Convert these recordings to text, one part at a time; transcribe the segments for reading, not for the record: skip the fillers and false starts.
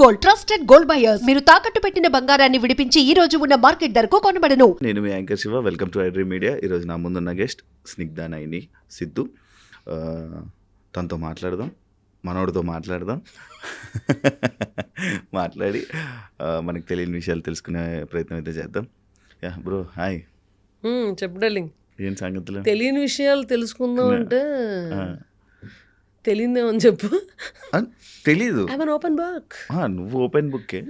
Gold, trusted gold buyers. మీరు తాకట్టు పెట్టిన బంగారాన్ని విడిపించి ఈ రోజు ఉన్న మార్కెట్ ధరకు కొనబడను. నేను మీ anchor Shiva. Welcome to iDream media. ఈరోజు నా ముందున్న గెస్ట్ స్నిగ్ధా నైని సిద్ధు. తనతో మాట్లాడదాం, మనోడితో మాట్లాడదాం. మాట్లాడి మనకు తెలియని విషయాలు తెలుసుకునే ప్రయత్నం అయితే చేద్దాం. Yeah bro, hi. చెప్పు డార్లింగ్. ఏం సంగతులు? తెలియని విషయాలు తెలుసుకుందాం అంటే తెలియదేమని చెప్పు. తెలీదు. Open book. నువ్వు ఓపెన్ బుక్కే.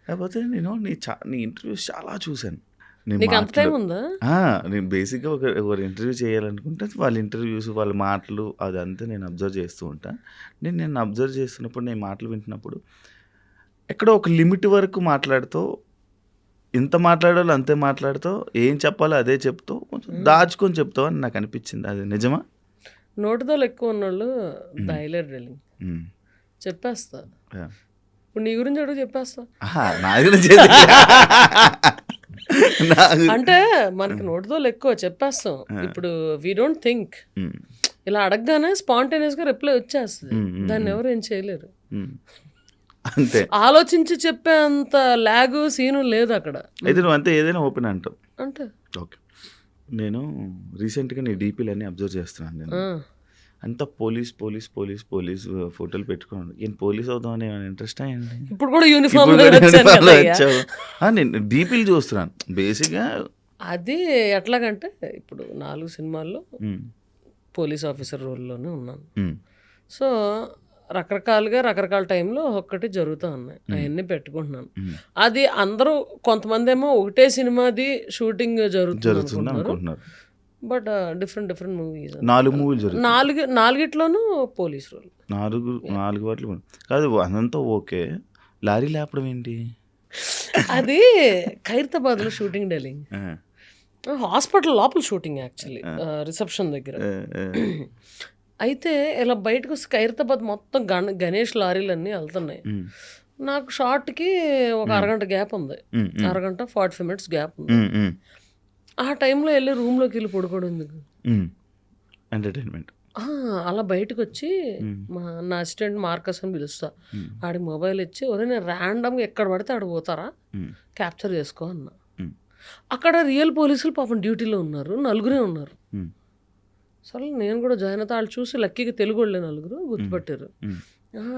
కాకపోతే నేను నీ ఇంటర్వ్యూస్ చాలా చూశాను. నీకు అంత టైం ఉందా? నేను బేసిక్గా ఒకరు ఇంటర్వ్యూ చేయాలనుకుంటే వాళ్ళ ఇంటర్వ్యూస్, వాళ్ళ మాటలు అదంతా నేను అబ్జర్వ్ చేస్తూ ఉంటాను. నేను అబ్జర్వ్ చేస్తున్నప్పుడు, నేను మాటలు వింటున్నప్పుడు ఎక్కడో ఒక లిమిట్ వరకు మాట్లాడుతూ, ఇంత మాట్లాడాలో అంతే మాట్లాడుతూ, ఏం చెప్పాలో అదే చెప్తూ, కొంచెం దాచుకొని చెప్తావు అని నాకు అనిపించింది. అది నిజమా? నోటితో ఎక్కువ ఉన్నోళ్ళు దాయలేరు డార్లింగ్. చెప్పేస్తా. ఇప్పుడు నీ గురించి అడుగు, చెప్పేస్తా. నా గురించి అంటే మనకి నోటితో ఎక్కువ చెప్పేస్తాం. ఇప్పుడు వీ డోంట్ థింక్, ఇలా అడగగానే స్పాంటేనియస్ గా రిప్లై వచ్చేస్తుంది. దాన్ని ఎవరు ఏం చేయలేరు. అంతే, ఆలోచించి చెప్పే అంత లాగు సీను లేదు అక్కడ. అయితే నువ్వు అంతే ఏదైనా ఓపెన్ అంటావు అంటే. ఓకే, నేను రీసెంట్గా నీ డీపీలన్నీ అబ్జర్వ్ చేస్తున్నాను. నేను అంతా పోలీస్ పోలీస్ పోలీస్ పోలీస్ ఫోటోలు పెట్టుకున్నాను. నేను పోలీస్ అవుతామని ఏమైనా ఇంట్రెస్ట్ అయ్యండి? ఇప్పుడు కూడా యూనిఫామ్ వచ్చావు. నేను డీపీలు చూస్తున్నాను బేసిక్గా. అది ఎట్లాగంటే, ఇప్పుడు 4 సినిమాల్లో పోలీస్ ఆఫీసర్ రోల్లోనే ఉన్నాను. సో రకరకాలుగా రకరకాల టైంలో ఒక్కటి జరుగుతూ ఉన్నాయి. అవన్నీ పెట్టుకుంటున్నాను. అది అందరూ, కొంతమంది ఏమో ఒకటే సినిమాది షూటింగ్ జరుగుతుంది అనుకుంటున్నారు. But different movies. 4 మూవీలు జరుగుతాయి. నాలుగిట్లోనూ పోలీస్ రోల్. 4 వాటిలో కాదు, అదంతా ఓకే. లారీ లేపడం ఏంటి? అది ఖైరతాబాద్లో షూటింగ్ డార్లింగ్. హాస్పిటల్ లోపల షూటింగ్ యాక్చువల్లీ, రిసెప్షన్ దగ్గర. అయితే ఇలా బయటకు వస్తే ఖైరతాబాద్ మొత్తం గణేష్ లారీలు అన్నీ వెళ్తున్నాయి. నాకు షార్ట్కి ఒక అరగంట గ్యాప్ ఉంది. అరగంట 45 minutes గ్యాప్ ఉంది. ఆ టైంలో వెళ్ళి రూమ్లోకి వెళ్ళి పడుకోవడం ఎందుకు? ఎంటర్టైన్మెంట్. అలా బయటకు వచ్చి నా అసిస్టెంట్ మార్కస్ అని పిలుస్తా. ఆడికి మొబైల్ ఇచ్చి, ఒరే నేను ర్యాండమ్గా ఎక్కడ పడితే ఆడ పోతారా, క్యాప్చర్ చేసుకో అన్నా. అక్కడ రియల్ పోలీసులు పాపం డ్యూటీలో ఉన్నారు, 4 ఉన్నారు. సరే నేను కూడా జాయిన్ అవుతా. వాళ్ళు చూసి లక్కీగా తెలుగు వాళ్ళే 4 గుర్తుపట్టారు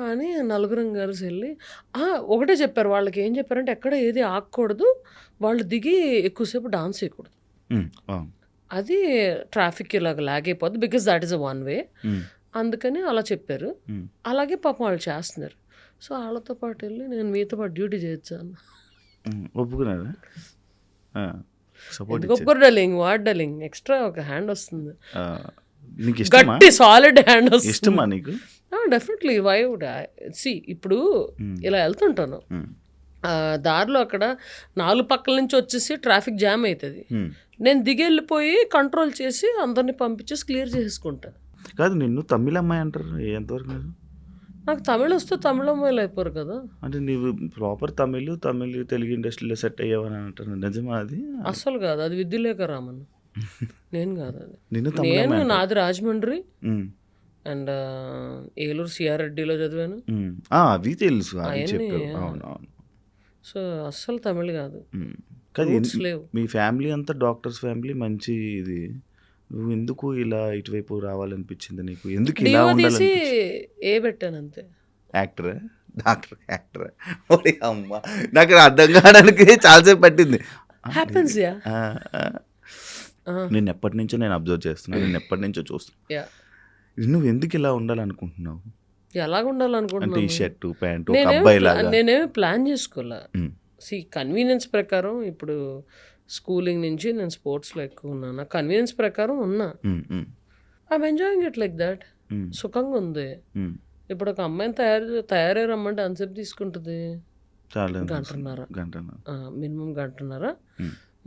అని 4 కలిసి వెళ్ళి ఒకటే చెప్పారు. వాళ్ళకి ఏం చెప్పారంటే, ఎక్కడ ఏది ఆగకూడదు, వాళ్ళు దిగి ఎక్కువసేపు డాన్స్ చేయకూడదు. అది ట్రాఫిక్ ఇలాగ లాగ్ అయిపోద్ది, because that is a one way. అందుకని అలా చెప్పారు. అలాగే పాపం వాళ్ళు చేస్తున్నారు. సో వాళ్ళతో పాటు వెళ్ళి నేను మీతో పాటు డ్యూటీ చేయొచ్చాను. ఒప్పుకున్నారా? ఒప్పుకోరు డార్లింగ్. వాట్ డార్లింగ్, ఎక్స్ట్రా ఒక హ్యాండ్ వస్తుంది, గట్టి గట్టి సాలిడ్ హ్యాండ్ వస్తుంది. ఇష్టమా నీకు? Definitely. Why would I see, ఇప్పుడు ఇలా వెళ్తుంటాను, దారిలో అక్కడ 4 పక్కల నుంచి వచ్చేసి ట్రాఫిక్ జామ్ అవుతుంది. నేను దిగి వెళ్ళిపోయి కంట్రోల్ చేసి అందరిని పంపించేసి క్లియర్ చేసుకుంటాను. కాదు, నిన్ను తమిళ అమ్మాయి అంటారు, ఎంతవరకు? నాకు తమిళ వస్తే తమిళ అమ్మాయిలు అయిపోరు కదా. అంటే నీవు ప్రాపర్ తమిళ్ తెలుగు ఇండస్ట్రీలో సెట్ అయ్యావని అంటారు, నిజమా? అది అస్సలు కాదు, అది విద్యులేఖ రామన్. నేను కాదు అది. నేను నాది రాజమండ్రి అండ్ ఏలూరు సిఆర్ రెడ్డిలో చదివాను. అవి తెలుసు. సో అస్సలు తమిళ్ కాదు. మీ ఫ్యామిలీ అంతా డాక్టర్స్ ఫ్యామిలీ, మంచి ఇది. నువ్వు ఎందుకు ఇలా ఇటువైపు రావాలనిపించింది నీకు? ఎందుకు ఇలా ఉండాలి? ఏ పెట్టాను అంతే. యాక్టరా? డాక్టర్ యాక్టరా? ఓరే అమ్మ, నాకు అర్థం కావడానికి చాలాసేపు పట్టింది. నేను ఎప్పటి నుంచో నేను అబ్జర్వ్ చేస్తున్నాను, నేను ఎప్పటి నుంచో చూస్తున్నా. నువ్వు ఎందుకు ఇలా ఉండాలనుకుంటున్నావు? ఎలాగ ఉండాలనుకుంటున్నావు? ఈ షర్టు ప్యాంటు అబ్బాయి లాగా నేనేమి ప్లాన్ చేసుకోలే. సి కన్వీనియన్స్ ప్రకారం, ఇప్పుడు స్కూలింగ్ నుంచి నేను స్పోర్ట్స్లో ఎక్కువ ఉన్నాను, కన్వీనియన్స్ ప్రకారం ఉన్నా. I'm enjoying it like that. సుఖంగా ఉంది. ఇప్పుడు ఒక అమ్మాయిని తయారై రమ్మంటే ఎంతసేపు తీసుకుంటుంది? గంటన్నర, మినిమం గంటన్నర.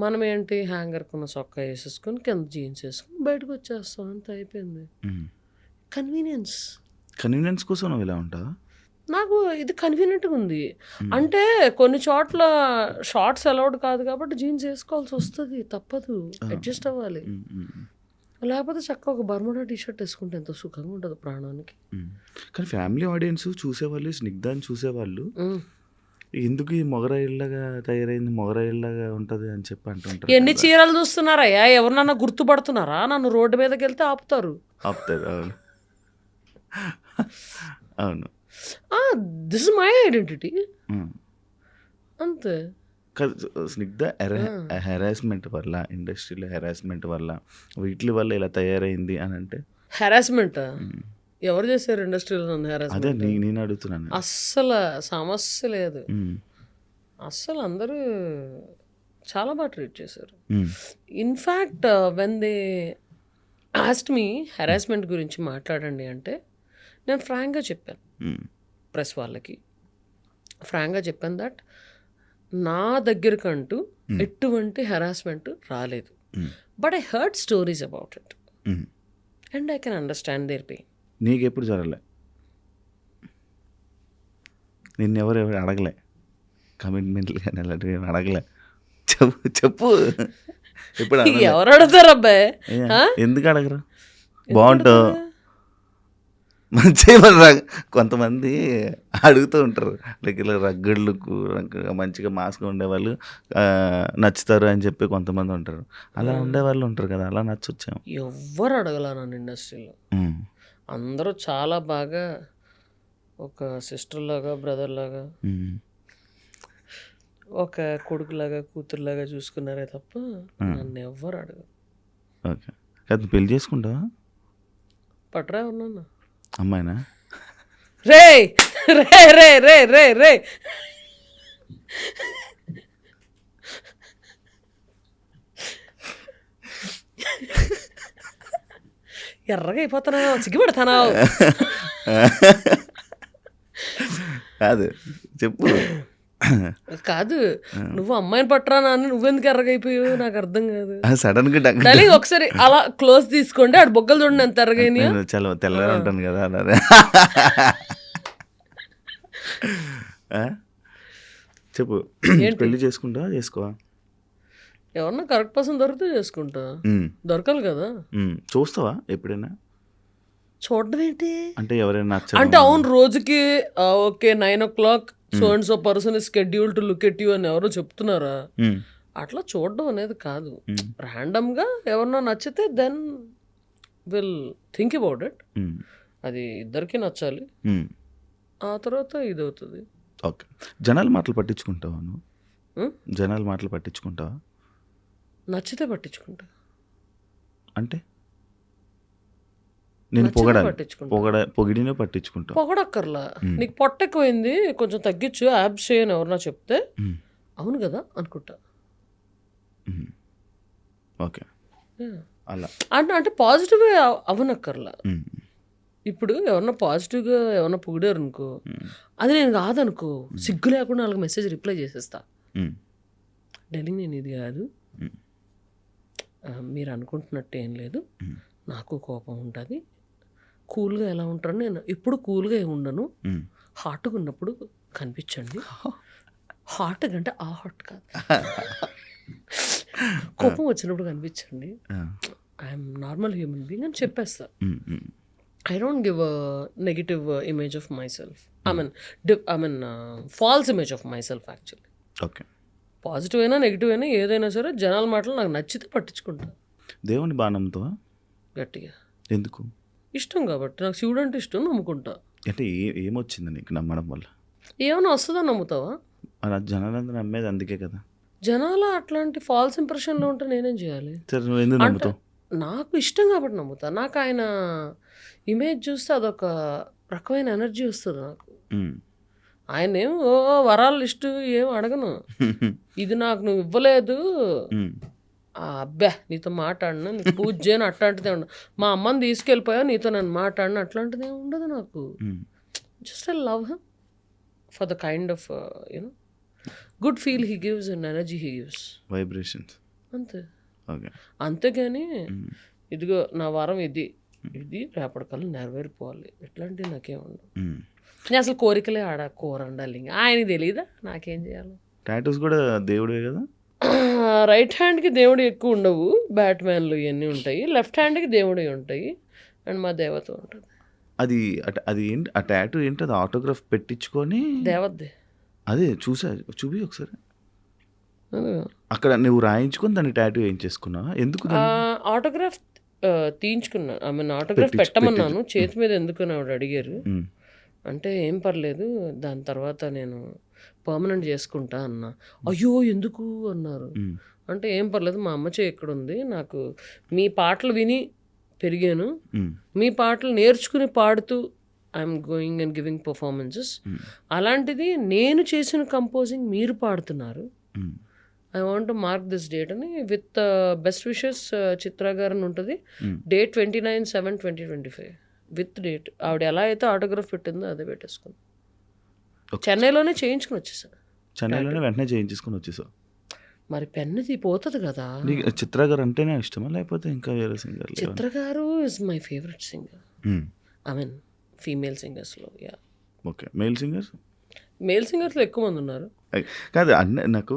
మనం ఏంటి, హ్యాంగర్ కొన్న సొక్కా వేసేసుకొని కింద జీన్స్ వేసుకొని బయటకు వచ్చేస్తాం, అంత అయిపోయింది. కన్వీనియన్స్ కోసం నువ్వు ఇలా ఉంటావా? నాకు ఇది కన్వీనియంట్గా ఉంది. అంటే కొన్ని చోట్ల షార్ట్స్ అలౌడ్ కాదు కాబట్టి జీన్స్ వేసుకోవాల్సి వస్తుంది, తప్పదు, అడ్జస్ట్ అవ్వాలి. లేకపోతే చక్కగా ఒక బర్ముడా టీషర్ట్ వేసుకుంటే ఎంత సుఖంగా ఉంటుంది ప్రాణానికి. కానీ ఫ్యామిలీ ఆడియన్స్ చూసేవాళ్ళు, స్నిగ్ధాన్ని చూసేవాళ్ళు ఎందుకు ఈ మొగరాయిల్లాగా తయారైంది, మొగరాయిల్లాగా ఉంటుంది అని చెప్పి అంటుంటారు ఎన్ని కదా. చీరలు చూస్తున్నారయ్యా, ఎవరినన్నా గుర్తుపడుతున్నారా? నన్ను రోడ్డు మీదకి వెళ్తే ఆపుతారు. ఆపుతారు. అవును అవును. దిస్ ఇస్ మై ఐడెంటిటీ, ఉమ్. అంతే. స్నిగ్ధ హెరాస్మెంట్ వల్ల, ఇండస్ట్రీలో హెరాస్మెంట్ వల్ల, వీటి వల్ల ఇలా తయారైంది అని అంటే హెరాస్మెంట్ ఎవరు చేశారు ఇండస్ట్రీలో నన్ను అదే హెరాస్మెంట్? నేను అడుగుతున్నాను. అస్సలు సమస్య లేదు. ఉమ్, అస్సలు అందరూ చాలా బాగా ట్రీట్ చేశారు. Um, in fact when they asked me harassment గురించి మాట్లాడండి అంటే నేను ఫ్రాంక్గా చెప్పాను ఉమ్, ప్రెస్ వాళ్ళకి. ఫ్రాంక్గా చెప్పాను దట్ నా దగ్గరకంటూ ఎటువంటి హెరాస్మెంట్ రాలేదు, um, but I heard stories about it um. And I can understand their pain. నీకెప్పుడు జరగలే? నిన్నెవరు అడగలే కమిట్మెంట్లు కానీ అలాంటివి ఏమి అడగలే? చెప్పు ఇప్పుడు అడగలే. ఎవరు అడుగుతారు అబ్బాయి? ఎందుకు అడగరు? బాగుంటావు మంచిగా కొంతమంది అడుగుతూ ఉంటారు, లైక్ ఇలా రగ్గడ్లకు మంచిగా మాస్గా ఉండేవాళ్ళు నచ్చుతారు అని చెప్పి కొంతమంది ఉంటారు. అలా ఉండేవాళ్ళు ఉంటారు కదా, అలా నచ్చొచ్చాము. ఎవ్వరు అడగల నన్ను ఇండస్ట్రీలో. అందరూ చాలా బాగా ఒక సిస్టర్ లాగా, బ్రదర్ లాగా, ఒక కొడుకులాగా, కూతురులాగా చూసుకున్నారే తప్ప నన్ను ఎవ్వరు అడగరు. ఓకే, కాదు పెళ్లి చేసుకుంటావా? పట్రా ఉన్నా అమ్మాయినా? రే రే రే రే రే రే ఎర్రగా అయిపోతున్నావు, సిగ్గుపడతానావు. కాదు చెప్పు. కాదు, నువ్వు అమ్మాయిని పట్టరా అని నువ్వెందుకు ఎర్రగా అయిపోయావు నాకు అర్థం కాదు. సడన్ గా డార్లింగ్ ఒకసారి అలా క్లోజ్ తీసుకోండి, ఆడు బొగ్గలు చూడండి ఎంత ఎర్రగైనా. చాలా తెల్లగా ఉంటాను కదా అలా. చెప్పు, పెళ్లి చేసుకుంటావా చేసుకోవా? ఎవరన్నా కరెక్ట్ పర్సన్ దొరికితే చేసుకుంటా, దొరకాలి కదా. చూస్తావా ఎప్పుడైనా? చూడడం ఏంటి అంటే ఎవరైనా అంటే అవును రోజుకి okay 9 o'clock so and so person is schedule to look at you అని ఎవరో చెప్తున్నారా? అట్లా చూడడం అనేది కాదు. ర్యాండమ్గా ఎవరన్నా నచ్చితే then will think about it. అది ఇద్దరికి నచ్చాలి, ఆ తర్వాత ఇది అవుతుంది. ఓకే, జనాల మాటలు పట్టించుకుంటావా నువ్వు? జనాల మాటలు పట్టించుకుంటావా? నచ్చితే పట్టించుకుంటా. అంటే నేను పొగిడినే పట్టించుకుంటా. పొగడక్కర్లా, నీకు పొట్ట ఎక్కువైంది కొంచెం తగ్గించు, యాబ్స్ చేయని ఎవరన్నా చెప్తే అవును కదా అనుకుంటా. ఓకే, అలా అంటే పాజిటివ్గా అవనక్కర్లా. ఇప్పుడు ఎవరన్నా పాజిటివ్గా ఎవరన్నా పొగిడారు అనుకో, అది నేను కాదనుకో, సిగ్గు లేకుండా వాళ్ళకి మెసేజ్ రిప్లై చేసేస్తా. డార్లింగ్ నేను ఇది కాదు, మీరు అనుకుంటున్నట్టు ఏం లేదు, నాకు కోపం ఉంటుంది, కూల్గా ఎలా ఉంటారని నేను ఎప్పుడు కూల్గా ఏమి ఉండను, హాట్గా ఉన్నప్పుడు కనిపించండి. హాట్ అంటే ఆ హాట్ కాదు, కోపం వచ్చినప్పుడు కనిపించండి, ఐఎమ్ నార్మల్ హ్యూమన్ బీయింగ్ అని చెప్పేస్తా. I don't give a negative image of myself. I mean false image of myself actually. Okay, positive అయినా నెగిటివ్ అయినా ఏదైనా సరే జనాల మాటలు నాకు నచ్చితే పట్టించుకుంటా. దేవుని బాగా నమ్ముతావా? గట్టిగా. ఎందుకు? ఇష్టం కాబట్టి, నాకు శివుడు అంటే ఇష్టం, నమ్ముకుంటా. అంటే ఏమొచ్చింది నీకు నమ్మడం వల్ల? ఏమైనా వస్తుందని నమ్ముతావా? అలా జనాలందరూ నమ్మేది అందుకే కదా. జనాలు అట్లాంటి ఫాల్స్ ఇంప్రెషన్లో ఉంటే నేనేం చేయాలి? సరే, నువ్వు ఎందుకు నమ్ముతావు? నాకు ఇష్టం కాబట్టి నమ్ముతా. నాకు ఆయన ఇమేజ్ చూస్తే అదొక రకమైన ఎనర్జీ వస్తుంది నాకు. ఆయన ఏం వరాలు లిస్టు ఏం అడగను, ఇది నాకు నువ్వు ఇవ్వలేదు, అబ్బా నీతో మాట్లాడినా, నీకు పూజ చేయను, అట్లాంటిదే ఉండదు. మా అమ్మని తీసుకెళ్ళిపోయా, నీతో నన్ను మాట్లాడిన, అట్లాంటిది ఏమి ఉండదు నాకు. Just I love him for the kind of you know good feel he gives and energy he gives, vibrations, అంతే. ఓకే, అంతేగాని ఇదిగో నా వరం ఇది రేపటికల్లా నెరవేరిపోవాలి ఇట్లాంటివి నాకేం ఉండవు. నేను అసలు కోరికలే కోరండాలి, ఆయనకి తెలీదా నాకేం చేయాలి. టాటూస్ కూడా దేవుడే కదా. రైట్ హ్యాండ్కి దేవుడు ఎక్కువ ఉండవు, బ్యాట్మ్యాన్లు ఇవన్నీ ఉంటాయి, లెఫ్ట్ హ్యాండ్కి దేవుడు ఉంటాయి, అండ్ మా దేవత ఉంటుంది. అది ఏంటి ఆ టాటూ ఏంటి? అది ఆటోగ్రాఫ్ పెట్టించుకొని దేవతది. అదే చూసా, చూపి ఒకసారి. అక్కడ నువ్వు రాయించుకొని దాన్ని టాటూ వేయించేసుకున్నావా? ఎందుకు దాన్ని? ఆటోగ్రాఫ్ తీయించుకున్నాను. ఐ మీన్ ఆటోగ్రాఫ్ పెట్టమన్నాను. చేతి మీద ఎందుకని ఆవిడ అడిగారు. అంటే ఏం పర్లేదు, దాని తర్వాత నేను పర్మనెంట్ చేసుకుంటా అన్నా. అయ్యో ఎందుకు అన్నారు. అంటే ఏం పర్లేదు, మా అమ్మ చేయి ఇక్కడ ఉంది, నాకు మీ పాటలు విని పెరిగాను, మీ పాటలు నేర్చుకుని పాడుతూ I'm going and giving performances. అలాంటిది నేను చేసిన కంపోజింగ్ మీరు పాడుతున్నారు. I want to mark this date అని విత్ బెస్ట్ విషెస్ చిత్ర గారు అని ఉంటుంది. Date 29/7/2025 with date. ఆవిడ ఎలా అయితే ఆటోగ్రాఫ్ పెట్టిందో అదే పెట్టేసుకుని చెన్నైలోనే చేయించుకుని వచ్చేసాను. చెన్నైలోనే వెంటనే చేయించుకొని వచ్చేసావు. మరి పెన్నది పోతుంది కదా. నీకు చిత్ర గారు అంటేనే ఇష్టమా లేకపోతే ఇంకా వేరే singer? Chitra garu is my favourite singer. I mean female సింగర్స్లో. Yeah. Okay. Male singers? Male సింగర్స్లో ఎక్కువ మంది ఉన్నారు. కాదు, అన్నీ నాకు